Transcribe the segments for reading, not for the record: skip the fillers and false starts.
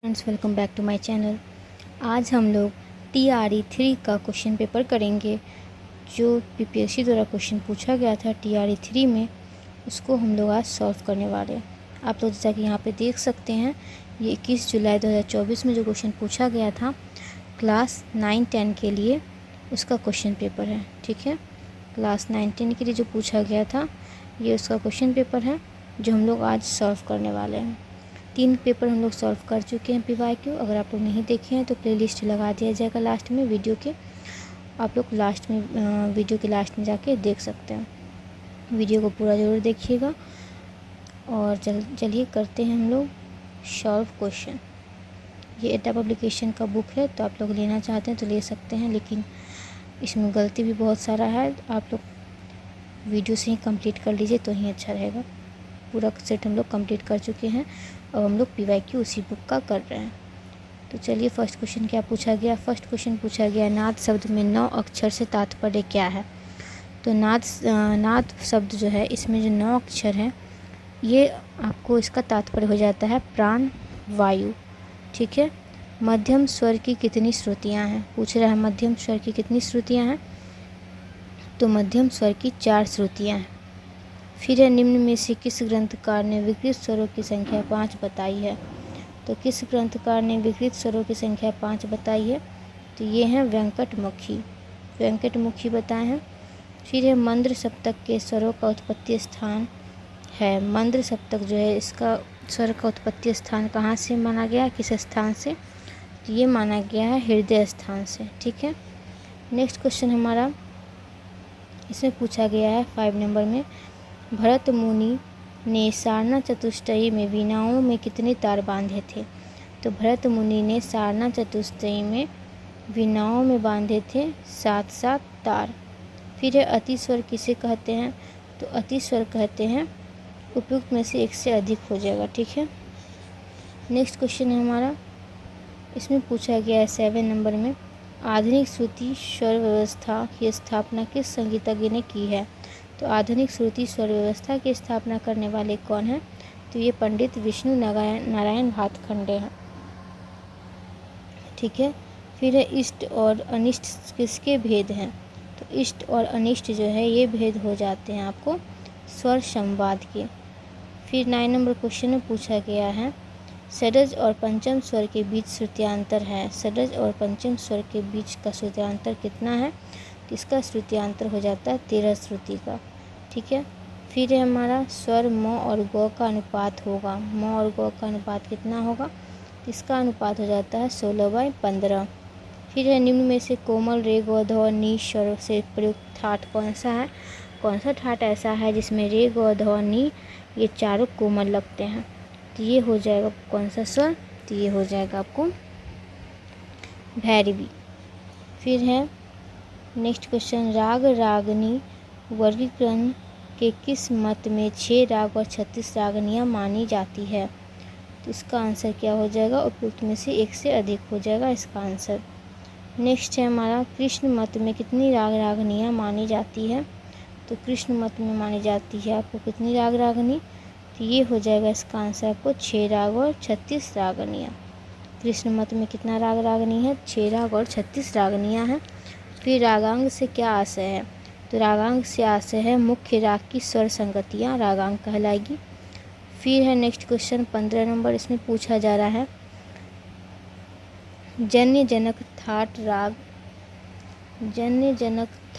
Friends, welcome back to my channel. आज हम लोग TRE 3 का क्वेश्चन पेपर करेंगे। जो PPSC द्वारा क्वेश्चन पूछा गया था TRE 3 में, उसको हम लोग आज सॉल्व करने वाले हैं। आप लोग जैसा कि यहाँ पे देख सकते हैं, ये 21 जुलाई 2024 में जो क्वेश्चन पूछा गया था क्लास 9-10 के लिए, उसका क्वेश्चन पेपर है। ठीक है, क्लास 9-10 के लिए जो पूछा गया था ये उसका क्वेश्चन पेपर है जो हम लोग आज सॉल्व करने वाले हैं। 3 पेपर हम लोग सॉल्व कर चुके हैं PYQ। अगर आप लोग नहीं देखे हैं तो प्लेलिस्ट लगा दिया जाएगा लास्ट में वीडियो के। आप लोग वीडियो के लास्ट में जाके देख सकते हैं। वीडियो को पूरा ज़रूर देखिएगा। और चलिए करते हैं हम लोग सॉल्व क्वेश्चन। ये एटा पब्लिकेशन का बुक है, तो आप लोग लेना चाहते हैं तो ले सकते हैं, लेकिन इसमें गलती भी बहुत सारा है। आप लोग वीडियो से ही कंप्लीट कर लीजिए तो ही अच्छा रहेगा। पूरा सेट हम लोग कंप्लीट कर चुके हैं और हम लोग PYQ उसी बुक का कर रहे हैं। तो चलिए फर्स्ट क्वेश्चन क्या पूछा गया। फर्स्ट क्वेश्चन पूछा गया, नाद शब्द में 9 अक्षर से तात्पर्य क्या है। तो नाद शब्द जो है, इसमें जो 9 अक्षर हैं, ये आपको इसका तात्पर्य हो जाता है प्राण वायु। ठीक है। मध्यम स्वर की कितनी श्रुतियाँ हैं, पूछ रहा है मध्यम स्वर की कितनी श्रुतियाँ हैं। तो मध्यम स्वर की 4 श्रुतियाँ हैं। फिर है, निम्न में से किस ग्रंथकार ने विकृत स्वरों की संख्या 5 बताई है। तो किस ग्रंथकार ने विकृत स्वरों की संख्या 5 बताई है। तो ये हैं वेंकटमुखी बताए हैं। फिर है, मंद्र सप्तक के स्वरों का उत्पत्ति स्थान है। मंद्र सप्तक जो है, इसका स्वर का उत्पत्ति स्थान कहाँ से माना गया, किस स्थान से। तो ये माना गया है हृदय स्थान से। ठीक है। नेक्स्ट क्वेश्चन हमारा इसमें पूछा गया है 5 नंबर में, भरत मुनि ने सारना चतुष्टयी में वीणाओं में कितने तार बांधे थे। तो भरत मुनि ने सारना चतुष्टयी में वीणाओं में बांधे थे 7-7 तार। फिर है, अति स्वर किसे कहते हैं। तो अति स्वर कहते हैं उपयुक्त में से एक से अधिक हो जाएगा। ठीक है। नेक्स्ट क्वेश्चन है हमारा, इसमें पूछा गया है 7 नंबर में, आधुनिक श्रुति स्वर व्यवस्था की स्थापना किस संगीतज्ञ ने की है। तो आधुनिक श्रुति स्वर व्यवस्था की स्थापना करने वाले कौन हैं। तो ये पंडित विष्णु नारायण भातखंडे हैं। ठीक है। फिर है, इष्ट और अनिष्ट किसके भेद हैं। तो इष्ट और अनिष्ट जो है, ये भेद हो जाते हैं आपको स्वर संवाद के। फिर 9 नंबर क्वेश्चन में पूछा गया है, षड्ज और पंचम स्वर के बीच श्रुतियांतर है। षड्ज और पंचम स्वर के बीच का श्रुतियांतर कितना है। इसका श्रुतियांतर हो जाता है 13 श्रुति का। ठीक है। फिर है हमारा, स्वर म और ग का अनुपात होगा। म और ग का अनुपात कितना होगा। इसका अनुपात हो जाता है 16/15। फिर है, निम्न में से कोमल रे ग ध नी स्वर से प्रयुक्त ठाट कौन सा है। कौन सा ठाट ऐसा है जिसमें रे ग ध नी ये चारों कोमल लगते हैं। तो ये हो जाएगा कौन सा स्वर। तो ये हो जाएगा आपको भैरवी। फिर है नेक्स्ट क्वेश्चन, राग रागनी वर्गीकरण के किस मत में 6 राग और 36 रागनियाँ मानी जाती है। तो इसका आंसर क्या हो जाएगा, उपयुक्त में से एक से अधिक हो जाएगा इसका आंसर। नेक्स्ट है हमारा, कृष्ण मत में कितनी राग रागनियाँ मानी जाती है। तो कृष्ण मत में मानी जाती है आपको कितनी राग रागनी। तो ये हो जाएगा इसका आंसर आपको 6 राग और 36 रागनियाँ। कृष्ण मत में कितना राग रागनी है, 6 राग और 36 रागनियाँ हैं। फिर रागांग से क्या आशय है। तो रागांग से आशय है मुख्य राग की स्वर संगतियाँ रागांग कहलाएगी। फिर है नेक्स्ट क्वेश्चन 15 नंबर, इसमें पूछा जा रहा है, जन्य जनक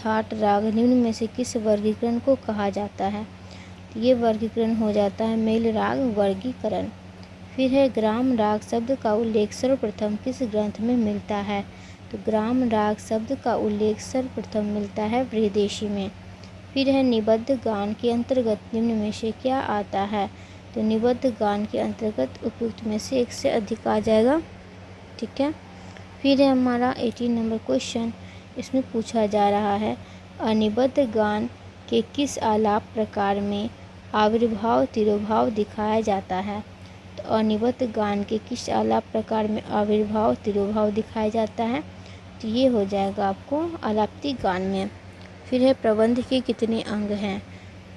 थाट राग निम्न में से किस वर्गीकरण को कहा जाता है। तो ये वर्गीकरण हो जाता है मेल राग वर्गीकरण। फिर है, ग्राम राग शब्द का उल्लेख सर्वप्रथम किस ग्रंथ में मिलता है। तो ग्राम राग शब्द का उल्लेख सर्वप्रथम मिलता है बृहदेशी में। फिर है, निबद्ध गान के अंतर्गत निम्न में से क्या आता है। तो निबद्ध गान के अंतर्गत उपयुक्त में से एक से अधिक आ जाएगा। ठीक है। फिर है हमारा 18 नंबर क्वेश्चन, इसमें पूछा जा रहा है, अनिबद्ध गान के किस आलाप प्रकार में आविर्भाव तिरोभाव दिखाया जाता है। तो अनिबद्ध गान के किस आलाप प्रकार में आविर्भाव तिरोभाव दिखाया जाता है। तो ये हो जाएगा आपको आलाप्ति गान में। फिर है, प्रबंध के कितने अंग हैं।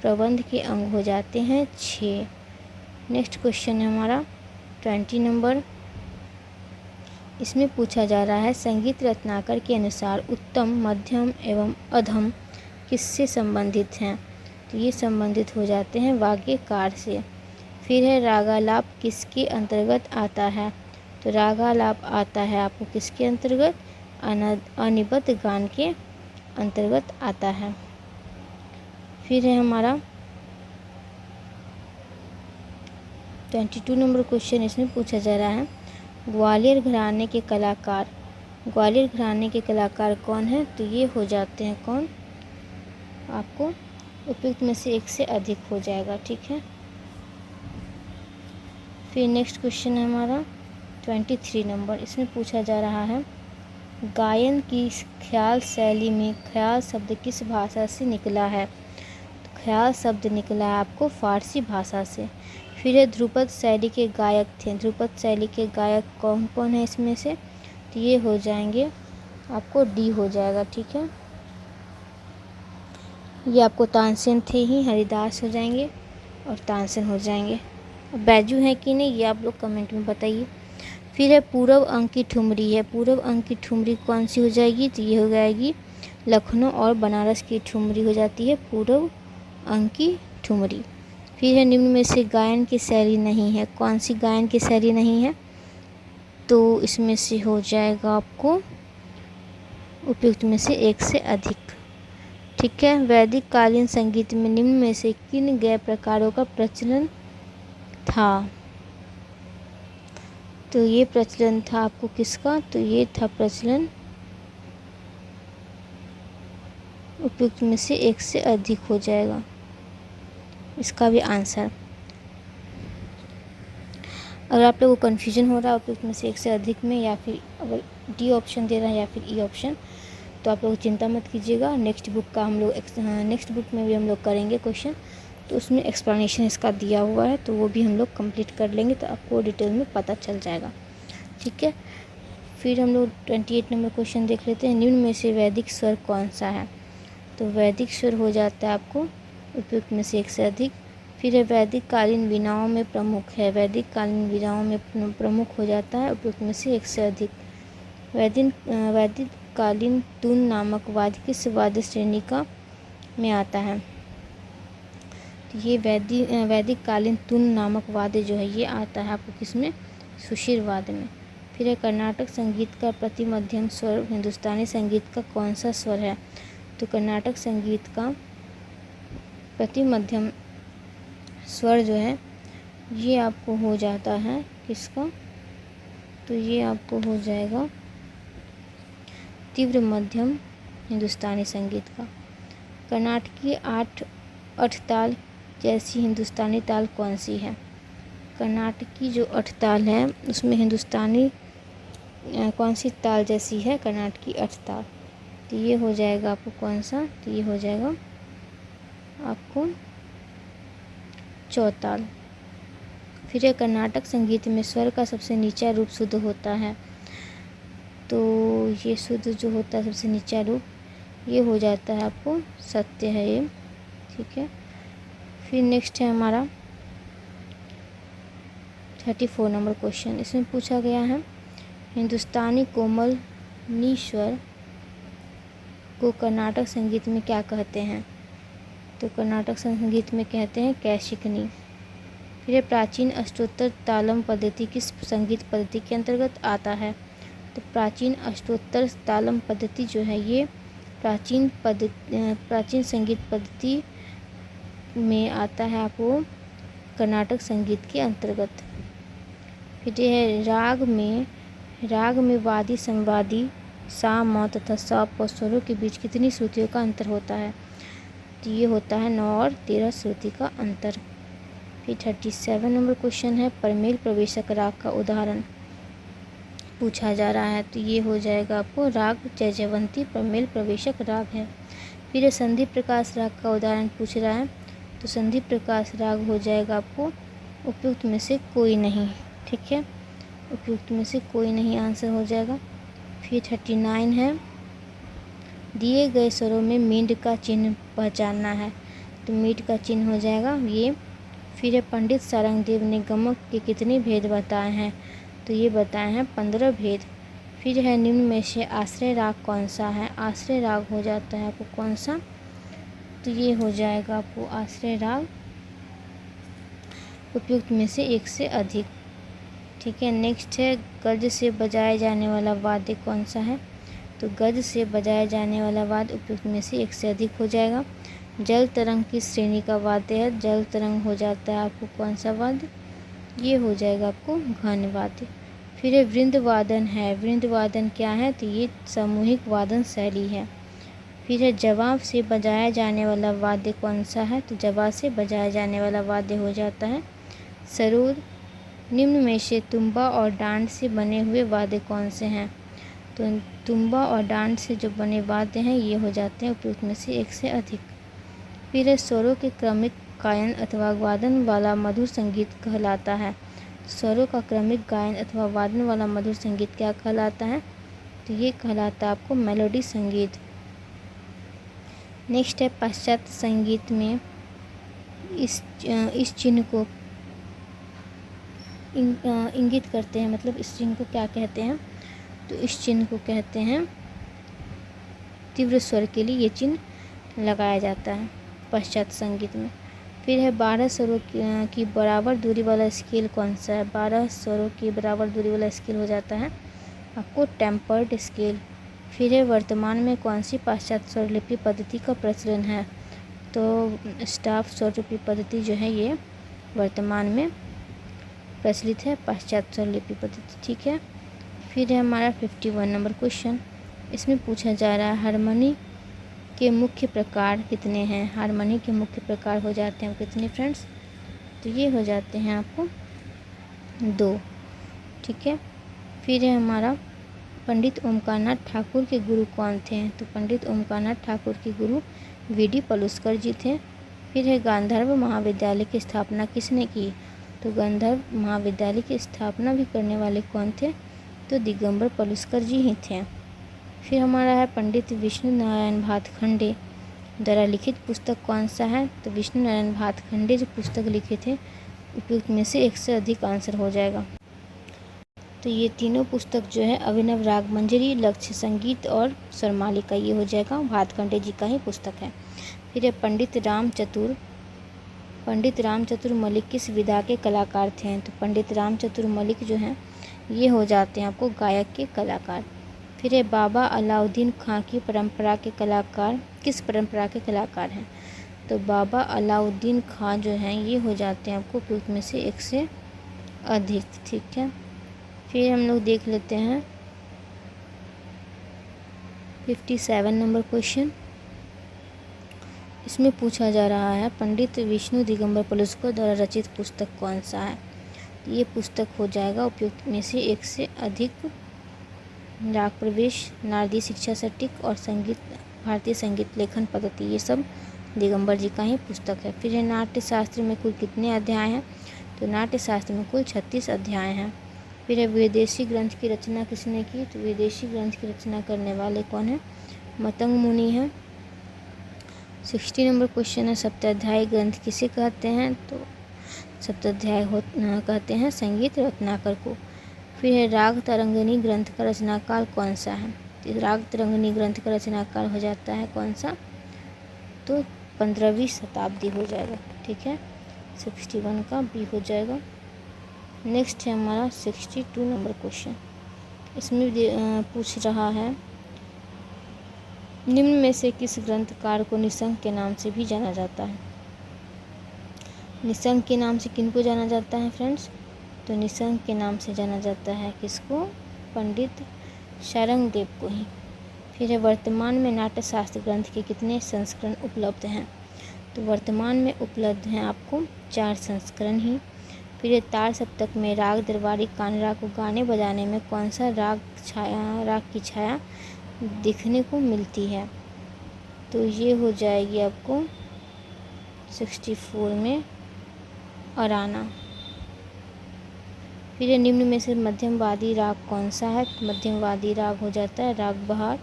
प्रबंध के अंग हो जाते हैं 6। नेक्स्ट क्वेश्चन है हमारा 20 नंबर, इसमें पूछा जा रहा है संगीत रत्नाकर के अनुसार उत्तम, मध्यम एवं अधम किससे संबंधित हैं। तो ये संबंधित हो जाते हैं वाग्यकार से। फिर है रागालाप किसके अंतर्गत आता है। तो रागालाप आता है आपको किसके अंतर्गत, अनिबद्ध गान के अंतर्गत आता है। फिर है हमारा 22 नंबर क्वेश्चन। इसमें पूछा जा रहा है ग्वालियर घराने के कलाकार, ग्वालियर घराने के कलाकार कौन है। तो ये हो जाते हैं कौन, आपको उपयुक्त में से एक से अधिक हो जाएगा, ठीक है। फिर नेक्स्ट क्वेश्चन है हमारा 23 नंबर। इसमें पूछा जा रहा है गायन की ख्याल शैली में ख्याल शब्द किस भाषा से निकला है। तो ख्याल शब्द निकला है आपको फारसी भाषा से। फिर है ध्रुपद शैली के गायक थे, ध्रुपद शैली के गायक कौन कौन है इसमें से। तो ये हो जाएंगे आपको डी हो जाएगा, ठीक है। ये आपको तानसेन थे ही, हरिदास हो जाएंगे और तानसेन हो जाएंगे। बैजू है कि नहीं ये आप लोग कमेंट में बताइए। फिर है पूर्व अंक की ठुमरी है, पूर्व अंक की ठुमरी कौन सी हो जाएगी। तो ये हो जाएगी लखनऊ और बनारस की ठुमरी हो जाती है पूर्व अंक की ठुमरी। फिर है निम्न में से गायन की शैली नहीं है, कौन सी गायन की शैली नहीं है। तो इसमें से हो जाएगा आपको उपयुक्त में से एक से अधिक, ठीक है। वैदिक कालीन संगीत में निम्न में से किन गैर प्रकारों का प्रचलन था। तो ये प्रचलन था आपको किसका। तो ये था प्रचलन उपयुक्त में से एक से अधिक हो जाएगा इसका भी आंसर। अगर आप लोगों को कन्फ्यूजन हो रहा है उपयुक्त में से एक से अधिक में, या फिर अगर डी ऑप्शन दे रहा है या फिर ई ऑप्शन, तो आप लोग चिंता मत कीजिएगा। नेक्स्ट बुक का हम लोग नेक्स्ट बुक में भी हम लोग करेंगे क्वेश्चन, तो उसमें एक्सप्लेनेशन इसका दिया हुआ है, तो वो भी हम लोग कंप्लीट कर लेंगे, तो आपको डिटेल में पता चल जाएगा, ठीक है। फिर हम लोग 28 नंबर क्वेश्चन देख लेते हैं। निम्न में से वैदिक स्वर कौन सा है। तो वैदिक स्वर हो जाता है आपको उपयुक्त में से एक से अधिक। फिर है वैदिक कालीन वीणाओं में प्रमुख है, वैदिक कालीन वीणाओं में प्रमुख हो जाता है उपयुक्त में से एक से अधिक। वैदिक कालीन तून नामक वाद्य किस वाद्य श्रेणी का में आता है। तो ये वैदिक कालीन तून नामक वाद्य जो है ये आता है आपको किसमें, सुशिर वाद्य में। फिर है कर्नाटक संगीत का प्रति मध्यम स्वर हिंदुस्तानी संगीत का कौन सा स्वर है। तो कर्नाटक संगीत का प्रति मध्यम स्वर जो है ये आपको हो जाता है किसका। तो ये आपको हो जाएगा तीव्र मध्यम हिंदुस्तानी संगीत का। कर्नाटकी आठ ताल जैसी हिंदुस्तानी ताल कौन सी है। कर्नाटकी जो 8 ताल है उसमें हिंदुस्तानी कौन सी ताल जैसी है, कर्नाटकी 8 ताल। तो ये हो जाएगा आपको कौन सा। तो ये हो जाएगा आपको चौताल। फिर है कर्नाटक संगीत में स्वर का सबसे नीचा रूप शुद्ध होता है। तो ये शुद्ध जो होता है सबसे नीचा रूप ये हो जाता है आपको सत्य है ये, ठीक है। फिर नेक्स्ट है हमारा 34 नंबर क्वेश्चन। इसमें पूछा गया है हिंदुस्तानी कोमल नीश्वर को कर्नाटक संगीत में क्या कहते हैं। तो कर्नाटक संगीत में कहते हैं कैशिकनी। फिर प्राचीन अष्टोत्तर तालम पद्धति किस संगीत पद्धति के अंतर्गत आता है। तो प्राचीन अष्टोत्तर तालम पद्धति जो है ये प्राचीन संगीत पद्धति में आता है आपको कर्नाटक संगीत के अंतर्गत। फिर ये है राग में वादी संवादी सा म तथा सा प स्वरों के बीच कितनी श्रुतियों का अंतर होता है। तो ये होता है 9 और 13 श्रुति का अंतर। फिर 37 नंबर क्वेश्चन है प्रमेल प्रवेशक राग का उदाहरण पूछा जा रहा है। तो ये हो जाएगा आपको राग जयजयवंती प्रमेल प्रवेशक राग है। फिर संधि प्रकाश राग का उदाहरण पूछ रहा है। तो संधि प्रकाश राग हो जाएगा आपको उपयुक्त में से कोई नहीं, ठीक है। उपयुक्त में से कोई नहीं आंसर हो जाएगा। फिर 39 है दिए गए स्वरों में मींड का चिन्ह पहचानना है। तो मींड का चिन्ह हो जाएगा ये। फिर है पंडित सारंगदेव ने गमक के कितने भेद बताए हैं। तो ये बताए हैं 15 भेद। फिर है निम्न में से आश्रय राग कौन सा है। आश्रय राग हो जाता है आपको कौन सा, तो ये हो जाएगा आपको आश्रय राग उपयुक्त में से एक से अधिक। ठीक है, नेक्स्ट है गज से बजाया जाने वाला वाद्य कौन सा है। तो गज से बजाया जाने वाला वाद्य उपयुक्त में से एक से अधिक हो जाएगा। जल तरंग की श्रेणी का वाद्य है, जल तरंग हो जाता है आपको कौन सा वाद्य, ये हो जाएगा आपको घन वाद्य। फिर है वृंद वादन है। वृंद वादन क्या है, तो ये सामूहिक वादन शैली है। फिर है जवाब से बजाया जाने वाला वाद्य कौन सा है। तो जवाब से बजाया जाने वाला वाद्य हो जाता है सरोद। निम्न में से तुम्बा और डांड से बने हुए वाद्य कौन से हैं। तो तुम्बा और डांड से जो बने वाद्य हैं ये हो जाते हैं उपयुक्त में से एक से अधिक। फिर है स्वरों के क्रमिक गायन अथवा वादन वाला मधुर संगीत कहलाता है। स्वरों का क्रमिक गायन अथवा वादन वाला मधुर संगीत क्या कहलाता है, तो ये कहलाता है आपको मेलोडी संगीत। नेक्स्ट है पाश्चात्य संगीत में इस चिन्ह को इंगित करते हैं, मतलब इस चिन्ह को क्या कहते हैं, तो इस चिन्ह को कहते हैं तीव्र स्वर के लिए ये चिन्ह लगाया जाता है पाश्चात्य संगीत में। फिर है 12 स्वरों की बराबर दूरी वाला स्केल कौन सा है। 12 स्वरों की बराबर दूरी वाला स्केल हो जाता है आपको टेम्पर्ड स्केल। फिर है वर्तमान में कौन सी पाश्चात्य स्वरलिपि पद्धति का प्रचलन है। तो स्टाफ स्वरलिपि पद्धति जो है ये वर्तमान में प्रचलित है, पाश्चात्य स्वरलिपि पद्धति। ठीक है, फिर है हमारा 51 नंबर क्वेश्चन। इसमें पूछा जा रहा है हारमोनी के मुख्य प्रकार कितने हैं। हारमोनी के मुख्य प्रकार हो जाते हैं कितने फ्रेंड्स, तो ये हो जाते हैं आपको 2। ठीक है, फिर है हमारा पंडित ओमकारनाथ ठाकुर के गुरु कौन थे। तो पंडित ओमकारनाथ ठाकुर के गुरु वीडी पलुस्कर जी थे। फिर है गांधर्व महाविद्यालय की स्थापना किसने की। तो गांधर्व महाविद्यालय की स्थापना भी करने वाले कौन थे, तो दिगंबर पलुस्कर जी ही थे। फिर हमारा है पंडित विष्णु नारायण भातखंडे द्वारा लिखित पुस्तक कौन सा है। तो विष्णु नारायण भातखंडे जो पुस्तक लिखे थे उपयुक्त में से एक से अधिक आंसर हो जाएगा। तो ये तीनों पुस्तक जो है अभिनव राग मंजरी, लक्ष्य संगीत और स्वरमालिका, ये हो जाएगा भातखंडे जी का ही पुस्तक है। फिर है पंडित राम चतुर मलिक किस विधा के कलाकार थे। तो पंडित राम चतुर मलिक जो हैं ये हो जाते हैं आपको गायक के कलाकार। फिर है बाबा अलाउद्दीन खां की परंपरा के कलाकार किस परंपरा के कलाकार हैं। तो बाबा अलाउद्दीन खां जो हैं ये हो जाते हैं आपको उपयुक्त में से एक से अधिक। ठीक है, फिर हम लोग देख लेते हैं 57 नंबर क्वेश्चन। इसमें पूछा जा रहा है पंडित विष्णु दिगंबर पलुस्कर द्वारा रचित पुस्तक कौन सा है। ये पुस्तक हो जाएगा उपयुक्त में से एक से अधिक। राग प्रवेश, नारदीय शिक्षा सटीक और संगीत, भारतीय संगीत लेखन पद्धति, ये सब दिगंबर जी का ही पुस्तक है। फिर है नाट्य शास्त्र में कुल कितने अध्याय हैं। तो नाट्य शास्त्र में कुल 36 अध्याय हैं। फिर है विदेशी ग्रंथ की रचना किसने की। तो विदेशी ग्रंथ की रचना करने वाले कौन है, मतंग मुनि हैं। 60 नंबर क्वेश्चन है सप्ताध्यायी ग्रंथ किसे कहते हैं। तो सप्ताध्याय कहते हैं संगीत रत्नाकर को। फिर है राग तरंगिणी ग्रंथ का रचनाकाल कौन सा है। तो राग तरंगिणी ग्रंथ का रचनाकाल हो जाता है कौन सा, तो 15वीं शताब्दी हो जाएगा। ठीक है, 61 का बी हो जाएगा। नेक्स्ट है हमारा 62 नंबर क्वेश्चन। इसमें पूछ रहा है निम्न में से किस ग्रंथकार को निसंग के नाम से भी जाना जाता है। निसंग के नाम से किनको जाना जाता है फ्रेंड्स, तो निसंग के नाम से जाना जाता है किसको, पंडित शारंग देव को ही। फिर है वर्तमान में नाट्य शास्त्र ग्रंथ के कितने संस्करण उपलब्ध हैं। तो वर्तमान में उपलब्ध हैं आपको 4 संस्करण ही। फिर तार सप्तक में राग दरबारी कानरा को गाने बजाने में कौन सा राग की छाया दिखने को मिलती है। तो ये हो जाएगी आपको 64 में अराना। फिर निम्न में से मध्यमवादी राग कौन सा है। मध्यमवादी राग हो जाता है राग बहार।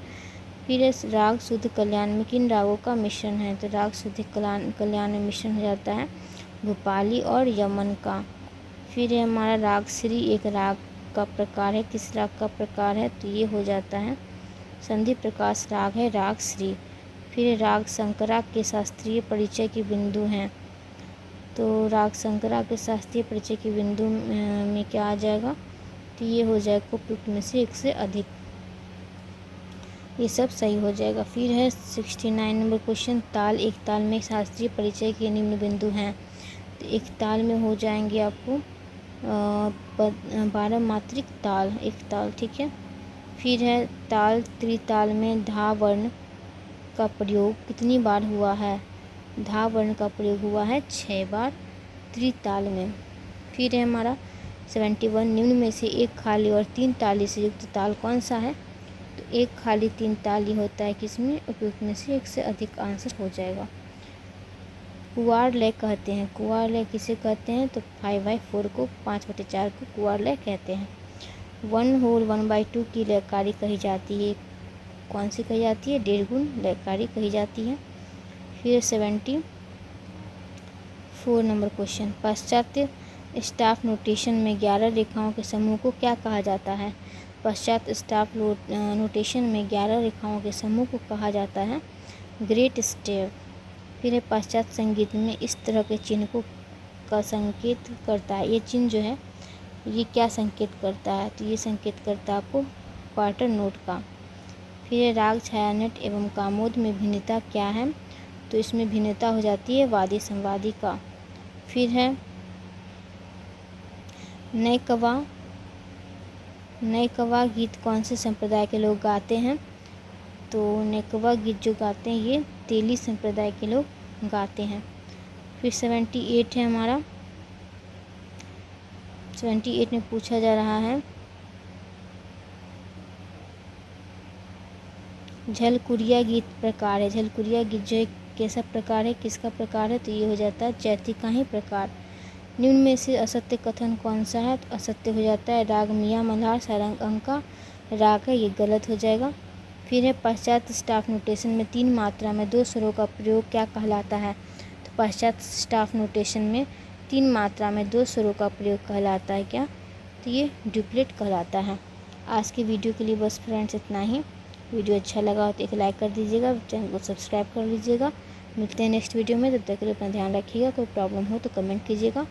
फिर राग शुद्ध कल्याण में किन रागों का मिश्रण है। तो राग शुद्ध कल्याण में मिश्रण हो जाता है भोपाली और यमन का। फिर हमारा राग श्री एक राग का प्रकार है, किस राग का प्रकार है, तो ये हो जाता है संधि प्रकाश राग है, राग श्री। फिर राग शंकरा के शास्त्रीय परिचय के बिंदु हैं, तो राग शंकरा के शास्त्रीय परिचय के बिंदु में क्या आ जाएगा, तो ये हो जाएगा उपयुक्त में से एक से अधिक, ये सब सही हो जाएगा। फिर है 69 नंबर क्वेश्चन, ताल। एक ताल में शास्त्रीय परिचय के निम्न बिंदु हैं, तो एक ताल में हो जाएंगे आपको 12 मात्रिक ताल, एक ताल, ठीक है। फिर है ताल। त्रिताल में धा वर्ण का प्रयोग कितनी बार हुआ है, धा वर्ण का प्रयोग हुआ है 6 बार त्रिताल में। फिर है हमारा 71, निम्न में से एक खाली और 3 ताली से युक्त ताल कौन सा है, तो एक खाली 3 ताली होता है किसमें, उपयुक्त में से एक से अधिक, आंसर हो जाएगा। कुवार लय कहते हैं, कुवार लय किसे कहते हैं, तो 5/4 को, 5/4 को कुवार लय कहते हैं। 1 होल 1/2 की लयकारी कही जाती है, कौन सी कही जाती है, 1.5 गुण लयकारी कही जाती है। फिर 74 नंबर क्वेश्चन, पश्चात स्टाफ नोटेशन में 11 रेखाओं के समूह को क्या कहा जाता है, पश्चात स्टाफ नोटेशन में 11 रेखाओं के समूह को कहा जाता है ग्रेट स्टेप। फिर है पश्चात संगीत में इस तरह के चिन्ह को का संकेत करता है, ये चिन्ह जो है ये क्या संकेत करता है, तो ये संकेत करता है आपको क्वार्टर नोट का। फिर राग छायानट एवं कामोद में भिन्नता क्या है, तो इसमें भिन्नता हो जाती है वादी संवादी का। फिर है नैकवा गीत कौन से संप्रदाय के लोग गाते हैं, तो नैकवा गीत जो गाते हैं ये तेली संप्रदाय के लोग गाते हैं। फिर 78 है हमारा, 78 में पूछा जा रहा है झलकुरिया गीत प्रकार है, झलकुरिया गीत जो है कैसा प्रकार है, किसका प्रकार है, तो ये हो जाता है चैती का ही प्रकार। निम्न में से असत्य कथन कौन सा है, तो असत्य हो जाता है राग मियाँ मल्हार सारंग अंक का राग है, ये गलत हो जाएगा। फिर है पश्चात स्टाफ नोटेशन में 3 मात्रा में 2 स्वरों का प्रयोग क्या कहलाता है, तो पश्चात स्टाफ नोटेशन में 3 मात्रा में 2 स्वरों का प्रयोग कहलाता है क्या, तो ये ड्यूप्लेट कहलाता है। आज के वीडियो के लिए बस फ्रेंड्स इतना ही। वीडियो अच्छा लगा हो तो एक लाइक कर दीजिएगा, चैनल को सब्सक्राइब कर लीजिएगा। मिलते हैं नेक्स्ट वीडियो में, तब तक के लिए अपना ध्यान रखिएगा। कोई प्रॉब्लम हो तो कमेंट कीजिएगा।